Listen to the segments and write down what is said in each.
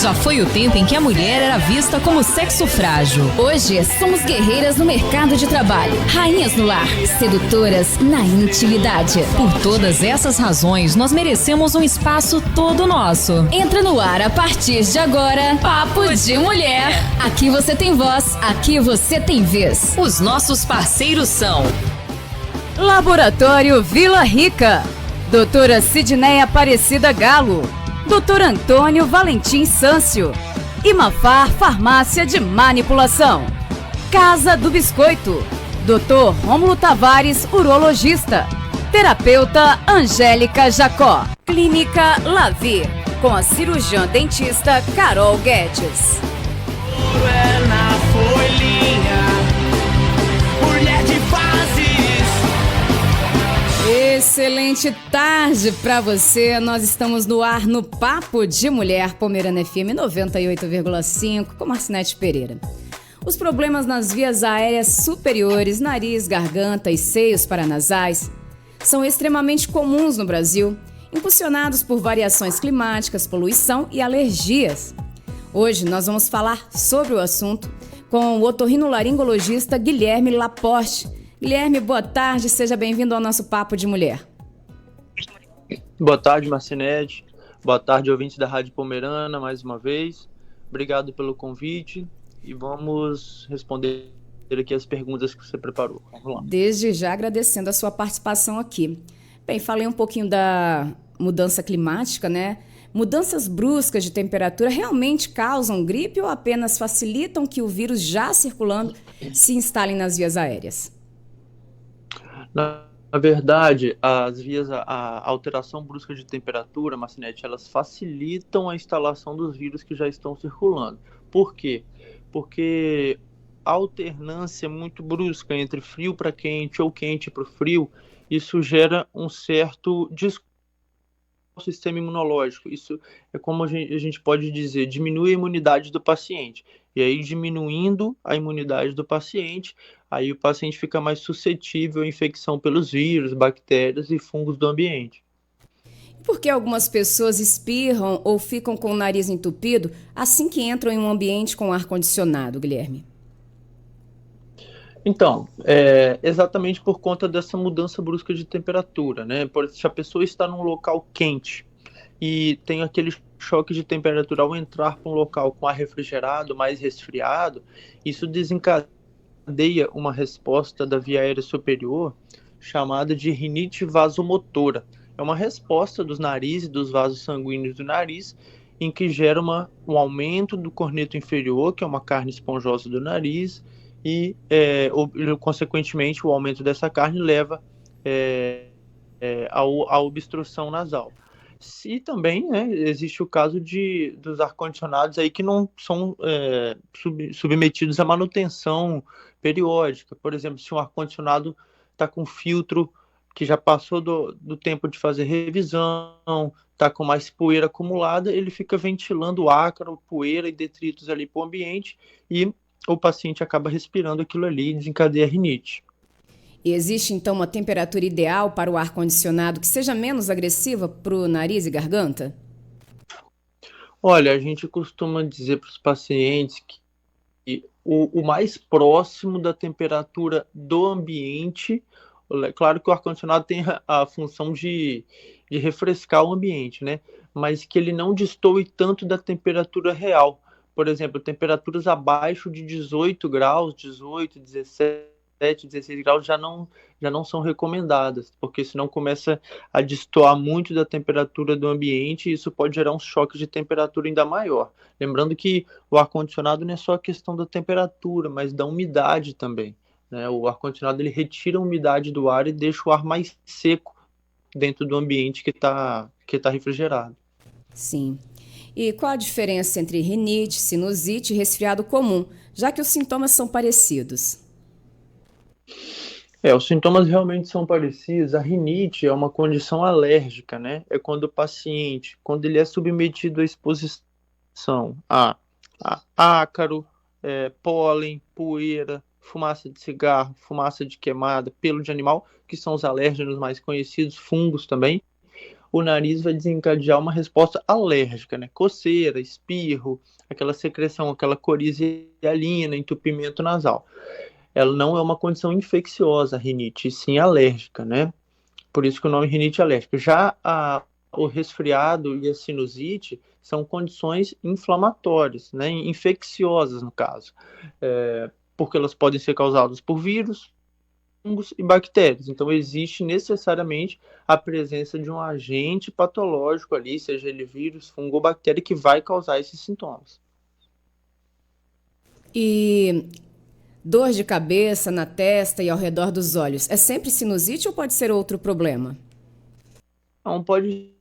Já foi o tempo em que a mulher era vista como sexo frágil. Hoje, somos guerreiras no mercado de trabalho, rainhas no lar, sedutoras na intimidade. Por todas essas razões, nós merecemos um espaço todo nosso. Entra no ar a partir de agora, Papo de Mulher. Aqui você tem voz, aqui você tem vez. Os nossos parceiros são Laboratório Vila Rica, doutora Sidneia Aparecida Galo, Dr. Antônio Valentim Sâncio, Imafar Farmácia de Manipulação, Casa do Biscoito, Dr. Rômulo Tavares, urologista, terapeuta Angélica Jacó, Clínica Lavir, com a cirurgiã dentista Carol Guedes. Excelente tarde para você. Nós estamos no ar no Papo de Mulher, Pomerana FM 98,5, com Marcinete Pereira. Os problemas nas vias aéreas superiores, nariz, garganta e seios paranasais são extremamente comuns no Brasil, impulsionados por variações climáticas, poluição e alergias. Hoje nós vamos falar sobre o assunto com o otorrinolaringologista Guilherme Laporte. Guilherme, boa tarde, seja bem-vindo ao nosso Papo de Mulher. Boa tarde, Marcinete. Boa tarde, ouvintes da Rádio Pomerana, mais uma vez. Obrigado pelo convite e vamos responder aqui as perguntas que você preparou. Vamos lá. Desde já agradecendo a sua participação aqui. Bem, falei um pouquinho da mudança climática, né? Mudanças bruscas de temperatura realmente causam gripe ou apenas facilitam que o vírus já circulando se instale nas vias aéreas? Na verdade, a alteração brusca de temperatura, Marcinete, elas facilitam a instalação dos vírus que já estão circulando. Por quê? Porque a alternância muito brusca entre frio para quente ou quente para o frio, isso gera um certo descontrole no sistema imunológico. Isso é como a gente pode dizer, diminui a imunidade do paciente. E aí, diminuindo a imunidade do paciente, aí o paciente fica mais suscetível à infecção pelos vírus, bactérias e fungos do ambiente. Por que algumas pessoas espirram ou ficam com o nariz entupido assim que entram em um ambiente com ar-condicionado, Guilherme? Então, exatamente por conta dessa mudança brusca de temperatura, né? Se a pessoa está num local quente e tem aquele choque de temperatura ao entrar para um local com ar refrigerado, mais resfriado, isso desencadeia uma resposta da via aérea superior chamada de rinite vasomotora. É uma resposta dos narizes, dos vasos sanguíneos do nariz, em que gera um aumento do corneto inferior, que é uma carne esponjosa do nariz, e, consequentemente, o aumento dessa carne leva à obstrução nasal. E também, né, existe o caso dos ar-condicionados aí que não são submetidos à manutenção periódica. Por exemplo, se um ar-condicionado está com filtro que já passou do tempo de fazer revisão, está com mais poeira acumulada, ele fica ventilando ácaro, poeira e detritos ali para o ambiente e o paciente acaba respirando aquilo ali e desencadeia rinite. E existe, então, uma temperatura ideal para o ar-condicionado que seja menos agressiva para o nariz e garganta? Olha, a gente costuma dizer para os pacientes que o mais próximo da temperatura do ambiente, claro que o ar-condicionado tem a função de refrescar o ambiente, né? Mas que ele não destoe tanto da temperatura real. Por exemplo, temperaturas abaixo de 18 graus, 18, 17, 16 graus já não são recomendadas, porque senão começa a destoar muito da temperatura do ambiente e isso pode gerar um choque de temperatura ainda maior. Lembrando que o ar-condicionado não é só a questão da temperatura, mas da umidade também, né? O ar-condicionado ele retira a umidade do ar e deixa o ar mais seco dentro do ambiente que está refrigerado. Sim. E qual a diferença entre rinite, sinusite e resfriado comum, já que os sintomas são parecidos? Os sintomas realmente são parecidos. A rinite é uma condição alérgica, né? É quando o paciente, quando ele é submetido à exposição a ácaro, pólen, poeira, fumaça de cigarro, fumaça de queimada, pelo de animal, que são os alérgenos mais conhecidos, fungos também. o nariz vai desencadear uma resposta alérgica, né? Coceira, espirro, aquela secreção, aquela coriza hialina, entupimento nasal. Ela não é uma condição infecciosa, a rinite, e sim alérgica, né? Por isso que o nome é rinite alérgica. Já o resfriado e a sinusite são condições inflamatórias, né? Infecciosas, no caso. Porque elas podem ser causadas por vírus, fungos e bactérias. Então, existe necessariamente a presença de um agente patológico ali, seja ele vírus, fungo ou bactéria, que vai causar esses sintomas. E dor de cabeça na testa e ao redor dos olhos, é sempre sinusite ou pode ser outro problema? Não, pode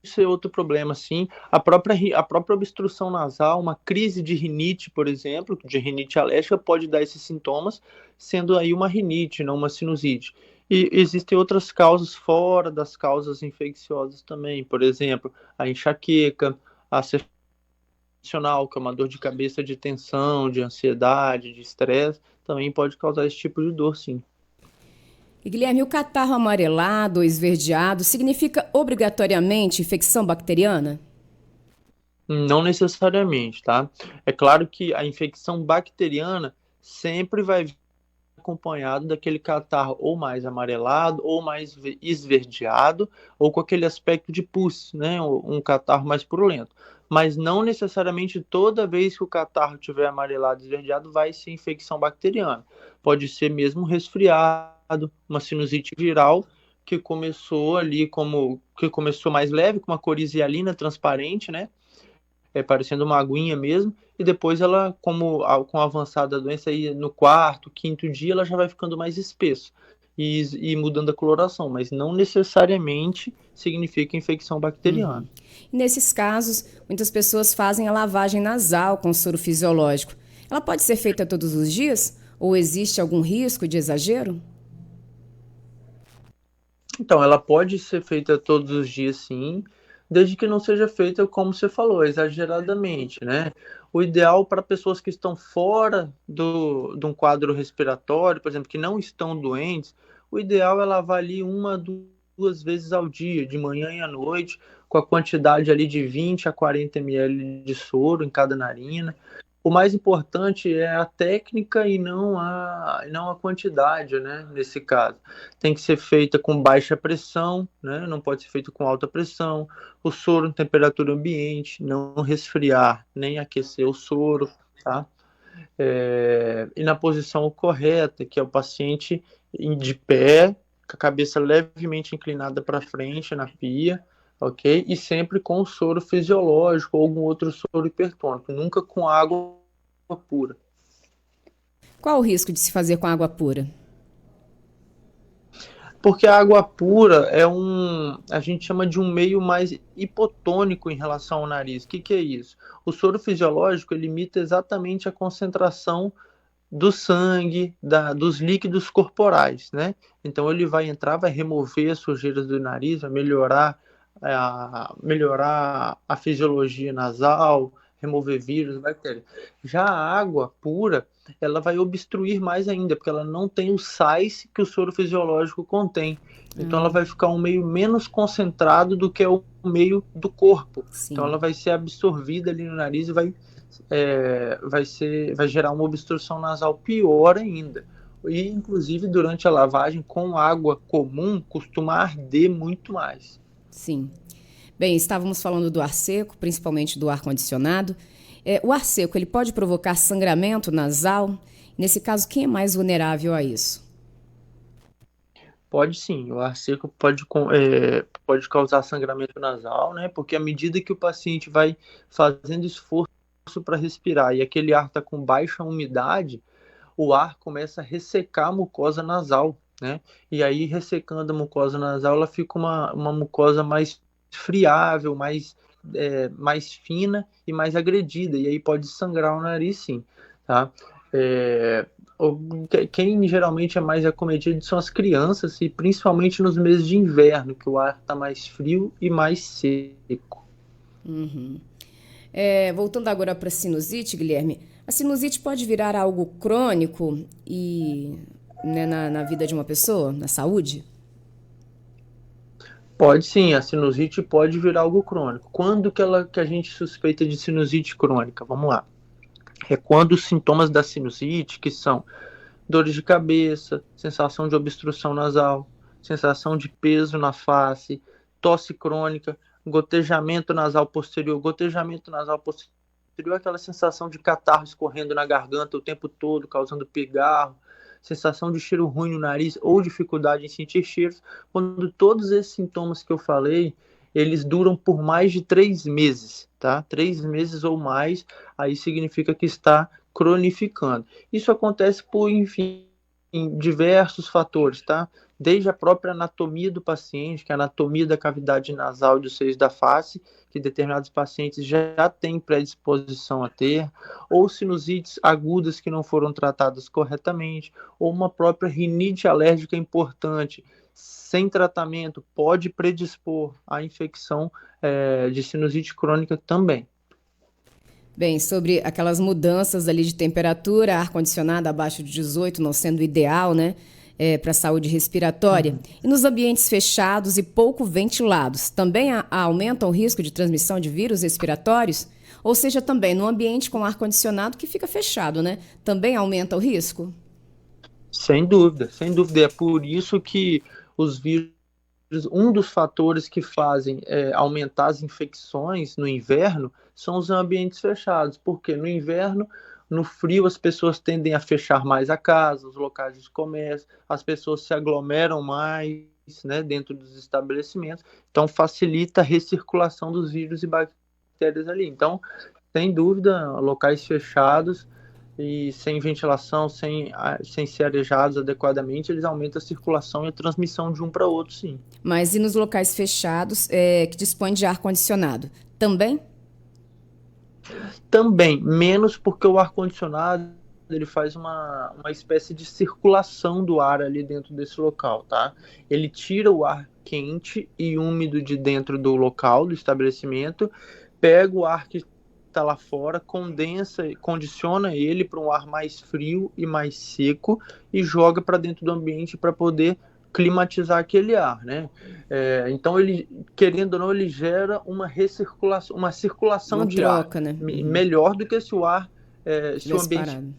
ser outro problema, sim. A própria obstrução nasal, uma crise de rinite, por exemplo, de rinite alérgica, pode dar esses sintomas, sendo aí uma rinite, não uma sinusite. E existem outras causas fora das causas infecciosas também, por exemplo, a enxaqueca, a emocional, que é uma dor de cabeça de tensão, de ansiedade, de estresse, também pode causar esse tipo de dor, sim. E, Guilherme, o catarro amarelado ou esverdeado significa obrigatoriamente infecção bacteriana? Não necessariamente, tá? É claro que a infecção bacteriana sempre vai vir acompanhado daquele catarro ou mais amarelado, ou mais esverdeado, ou com aquele aspecto de pus, né? Um catarro mais purulento. Mas não necessariamente toda vez que o catarro tiver amarelado e esverdeado vai ser infecção bacteriana. Pode ser mesmo resfriado, uma sinusite viral que começou ali que começou mais leve, com uma coriza hialina transparente, né? Parecendo uma aguinha mesmo, e depois ela, com o avançar da doença, aí no quarto, quinto dia, ela já vai ficando mais espessa e mudando a coloração, mas não necessariamente significa infecção bacteriana. Nesses casos, muitas pessoas fazem a lavagem nasal com soro fisiológico. Ela pode ser feita todos os dias? Ou existe algum risco de exagero? Então, ela pode ser feita todos os dias, sim, desde que não seja feita, como você falou, exageradamente, né? O ideal para pessoas que estão fora de um quadro respiratório, por exemplo, que não estão doentes, o ideal é lavar ali 1 a 2 vezes ao dia, de manhã e à noite, com a quantidade ali de 20 a 40 ml de soro em cada narina. O mais importante é a técnica e não a quantidade, né? Nesse caso. Tem que ser feita com baixa pressão, né? Não pode ser feito com alta pressão. O soro em temperatura ambiente, não resfriar, nem aquecer o soro, tá? E na posição correta, que é o paciente de pé, com a cabeça levemente inclinada para frente na pia, ok? E sempre com soro fisiológico ou algum outro soro hipertônico, nunca com água pura. Qual o risco de se fazer com água pura? Porque a água pura a gente chama de um meio mais hipotônico em relação ao nariz. O que é isso? O soro fisiológico ele imita exatamente a concentração do sangue, dos líquidos corporais, né? Então ele vai entrar, vai remover as sujeiras do nariz, vai melhorar a fisiologia nasal, remover vírus, bactérias. Já a água pura, ela vai obstruir mais ainda, porque ela não tem os sais que o soro fisiológico contém. Então ela vai ficar um meio menos concentrado do que o meio do corpo. Sim. Então ela vai ser absorvida ali no nariz e vai gerar uma obstrução nasal pior ainda. E, inclusive, durante a lavagem com água comum, costuma arder muito mais. Sim. Bem, estávamos falando do ar seco, principalmente do ar-condicionado. O ar seco, ele pode provocar sangramento nasal? Nesse caso, quem é mais vulnerável a isso? Pode sim, o ar seco pode causar sangramento nasal, né? Porque à medida que o paciente vai fazendo esforço para respirar e aquele ar está com baixa umidade, o ar começa a ressecar a mucosa nasal, né? E aí, ressecando a mucosa nasal, ela fica uma mucosa mais friável, mais fina e mais agredida, e aí pode sangrar o nariz, sim, tá? Quem geralmente é mais acometido são as crianças, e principalmente nos meses de inverno, que o ar está mais frio e mais seco. Uhum. Voltando agora para a sinusite, Guilherme, a sinusite pode virar algo crônico e, né, na vida de uma pessoa, na saúde? Pode sim, a sinusite pode virar algo crônico. Quando que a gente suspeita de sinusite crônica? Vamos lá. É quando os sintomas da sinusite, que são dores de cabeça, sensação de obstrução nasal, sensação de peso na face, tosse crônica, gotejamento nasal posterior. Gotejamento nasal posterior é aquela sensação de catarro escorrendo na garganta o tempo todo, causando pigarro, sensação de cheiro ruim no nariz ou dificuldade em sentir cheiros. Quando todos esses sintomas que eu falei, eles duram por mais de 3 meses, tá? 3 meses ou mais, aí significa que está cronificando. Isso acontece por, enfim, diversos fatores, tá? Desde a própria anatomia do paciente, que é a anatomia da cavidade nasal e dos seios da face, que determinados pacientes já têm predisposição a ter, ou sinusites agudas que não foram tratadas corretamente, ou uma própria rinite alérgica importante, sem tratamento, pode predispor à infecção de sinusite crônica também. Bem, sobre aquelas mudanças ali de temperatura, ar-condicionado abaixo de 18 não sendo ideal, né? Para a saúde respiratória. E nos ambientes fechados e pouco ventilados, também aumenta o risco de transmissão de vírus respiratórios? Ou seja, também no ambiente com ar-condicionado que fica fechado, né? Também aumenta o risco? Sem dúvida, sem dúvida. É por isso que os vírus, um dos fatores que fazem aumentar as infecções no inverno são os ambientes fechados, porque no inverno, no frio, as pessoas tendem a fechar mais a casa, os locais de comércio, as pessoas se aglomeram mais, né, dentro dos estabelecimentos, então facilita a recirculação dos vírus e bactérias ali. Então, sem dúvida, locais fechados e sem ventilação, sem ser arejados adequadamente, eles aumentam a circulação e a transmissão de um para outro, sim. Mas e nos locais fechados que dispõem de ar-condicionado? Também? Também, menos porque o ar-condicionado ele faz uma espécie de circulação do ar ali dentro desse local, tá? Ele tira o ar quente e úmido de dentro do local, do estabelecimento, pega o ar que está lá fora, condensa, condiciona ele para um ar mais frio e mais seco e joga para dentro do ambiente para poder climatizar aquele ar, né? Então ele, querendo ou não, ele gera uma recirculação, uma circulação uma de troca, ar, né? melhor do que se o ar, se o ambiente parado.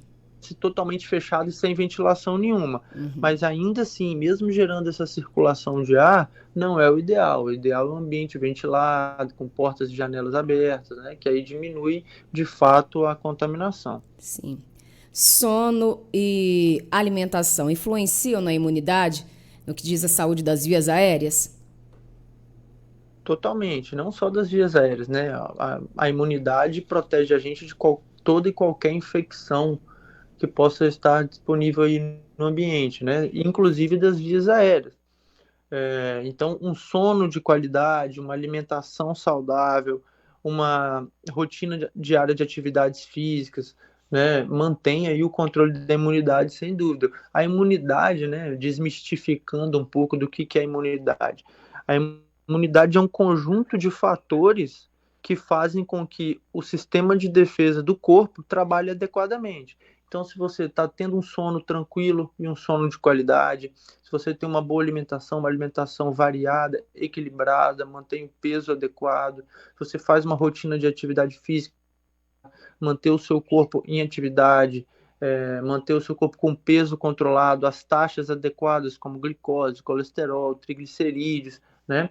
Totalmente fechado e sem ventilação nenhuma. Mas ainda assim, mesmo gerando essa circulação de ar, não é o ideal. O ideal é um ambiente ventilado, com portas e janelas abertas, né? Que aí diminui de fato a contaminação. Sim. Sono e alimentação influenciam na imunidade? No que diz a saúde das vias aéreas? Totalmente, não só das vias aéreas, né? A imunidade protege a gente de toda e qualquer infecção que possa estar disponível aí no ambiente, né? Inclusive das vias aéreas. Então, um sono de qualidade, uma alimentação saudável, uma rotina diária de atividades físicas, né, mantém aí o controle da imunidade, sem dúvida. A imunidade, né, desmistificando um pouco do que é a imunidade. A imunidade é um conjunto de fatores que fazem com que o sistema de defesa do corpo trabalhe adequadamente. Então, se você está tendo um sono tranquilo e um sono de qualidade, se você tem uma boa alimentação, uma alimentação variada, equilibrada, mantém o peso adequado, se você faz uma rotina de atividade física, manter o seu corpo em atividade, manter o seu corpo com peso controlado, as taxas adequadas como glicose, colesterol, triglicerídeos, né?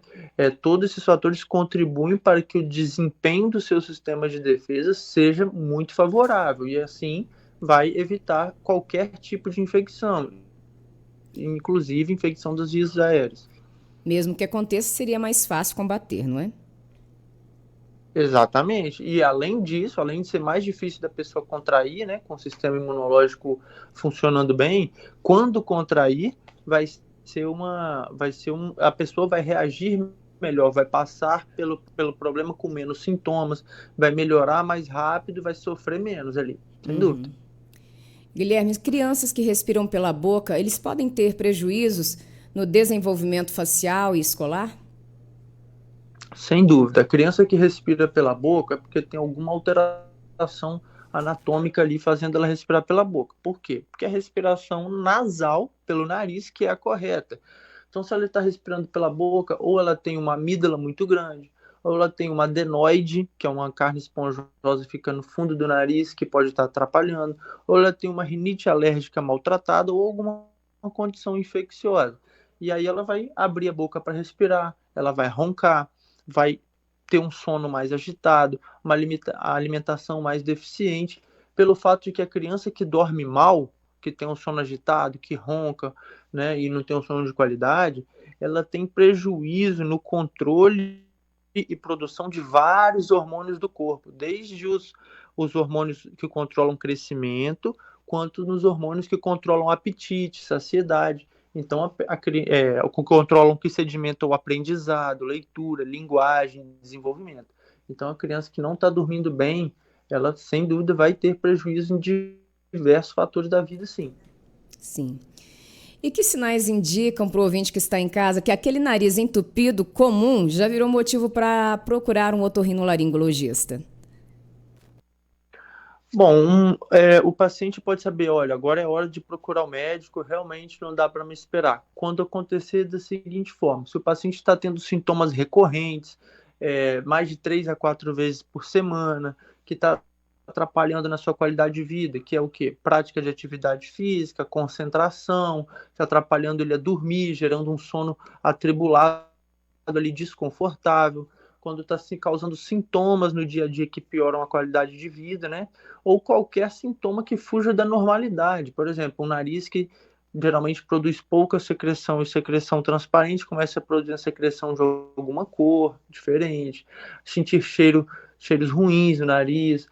Todos esses fatores contribuem para que o desempenho do seu sistema de defesa seja muito favorável e assim vai evitar qualquer tipo de infecção, inclusive infecção das vias aéreas. Mesmo que aconteça, seria mais fácil combater, não é? Exatamente. E além disso, além de ser mais difícil da pessoa contrair, né, com o sistema imunológico funcionando bem, quando contrair, a pessoa vai reagir melhor, vai passar pelo problema com menos sintomas, vai melhorar mais rápido, vai sofrer menos ali, sem dúvida. Guilherme, crianças que respiram pela boca, eles podem ter prejuízos no desenvolvimento facial e escolar? Sem dúvida. A criança que respira pela boca é porque tem alguma alteração anatômica ali fazendo ela respirar pela boca. Por quê? Porque a respiração nasal pelo nariz que é a correta. Então, se ela está respirando pela boca, ou ela tem uma amígdala muito grande, ou ela tem uma adenoide, que é uma carne esponjosa que fica no fundo do nariz, que pode estar atrapalhando, ou ela tem uma rinite alérgica maltratada, ou alguma condição infecciosa. E aí ela vai abrir a boca para respirar, ela vai roncar, vai ter um sono mais agitado, uma alimentação mais deficiente, pelo fato de que a criança que dorme mal, que tem um sono agitado, que ronca, né, e não tem um sono de qualidade, ela tem prejuízo no controle e produção de vários hormônios do corpo, desde os hormônios que controlam o crescimento, quanto nos hormônios que controlam apetite, saciedade. Então, controlam que sedimenta o aprendizado, leitura, linguagem, desenvolvimento. Então, a criança que não está dormindo bem, ela, sem dúvida, vai ter prejuízo em diversos fatores da vida, sim. Sim. E que sinais indicam para o ouvinte que está em casa que aquele nariz entupido comum já virou motivo para procurar um otorrinolaringologista? Bom, o paciente pode saber, olha, agora é hora de procurar o médico, realmente não dá para me esperar. Quando acontecer da seguinte forma, se o paciente está tendo sintomas recorrentes, mais de 3 a 4 vezes por semana, que está atrapalhando na sua qualidade de vida, que é o quê? Prática de atividade física, concentração, está atrapalhando ele a dormir, gerando um sono atribulado, ali, desconfortável, quando está se causando sintomas no dia a dia que pioram a qualidade de vida, né? Ou qualquer sintoma que fuja da normalidade. Por exemplo, um nariz que geralmente produz pouca secreção e secreção transparente, começa a produzir a secreção de alguma cor diferente, sentir cheiros ruins no nariz,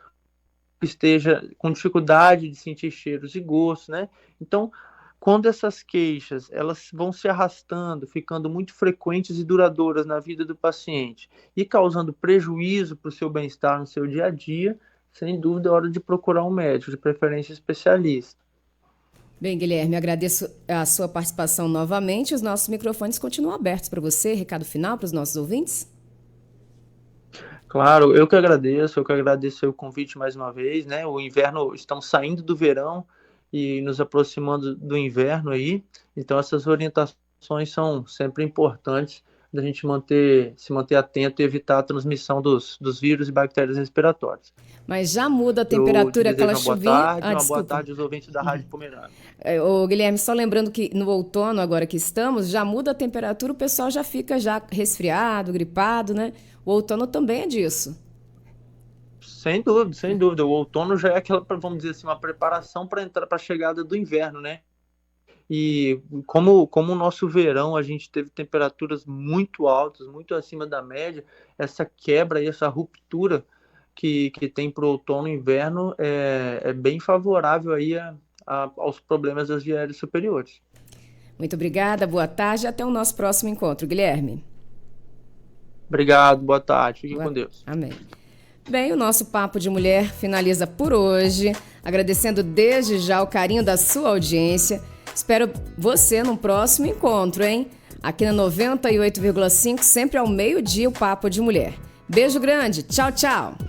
esteja com dificuldade de sentir cheiros e gostos, né? Então, quando essas queixas elas vão se arrastando, ficando muito frequentes e duradouras na vida do paciente e causando prejuízo para o seu bem-estar no seu dia a dia, sem dúvida é hora de procurar um médico, de preferência especialista. Bem, Guilherme, agradeço a sua participação novamente. Os nossos microfones continuam abertos para você. Recado final para os nossos ouvintes? Claro, eu que agradeço o convite mais uma vez, né? O inverno, estamos saindo do verão e nos aproximando do inverno aí, então essas orientações são sempre importantes da gente se manter atento e evitar a transmissão dos vírus e bactérias respiratórias. Mas já muda a temperatura, aquela chuvinha... Uma boa tarde aos ouvintes da Rádio Pomerânia. Guilherme, só lembrando que no outono, agora que estamos, já muda a temperatura, o pessoal já fica resfriado, gripado, né? O outono também é disso. Sem dúvida. O outono já é aquela, vamos dizer assim, uma preparação para a chegada do inverno, né? E como o nosso verão, a gente teve temperaturas muito altas, muito acima da média, essa quebra e essa ruptura que tem para o outono e inverno é bem favorável aí aos problemas das vias aéreas superiores. Muito obrigada, boa tarde e até o nosso próximo encontro, Guilherme. Obrigado, boa tarde, fiquem com Deus. Amém. Bem, o nosso Papo de Mulher finaliza por hoje, agradecendo desde já o carinho da sua audiência. Espero você no próximo encontro, hein? Aqui na 98,5, sempre ao meio-dia, o Papo de Mulher. Beijo grande, tchau, tchau!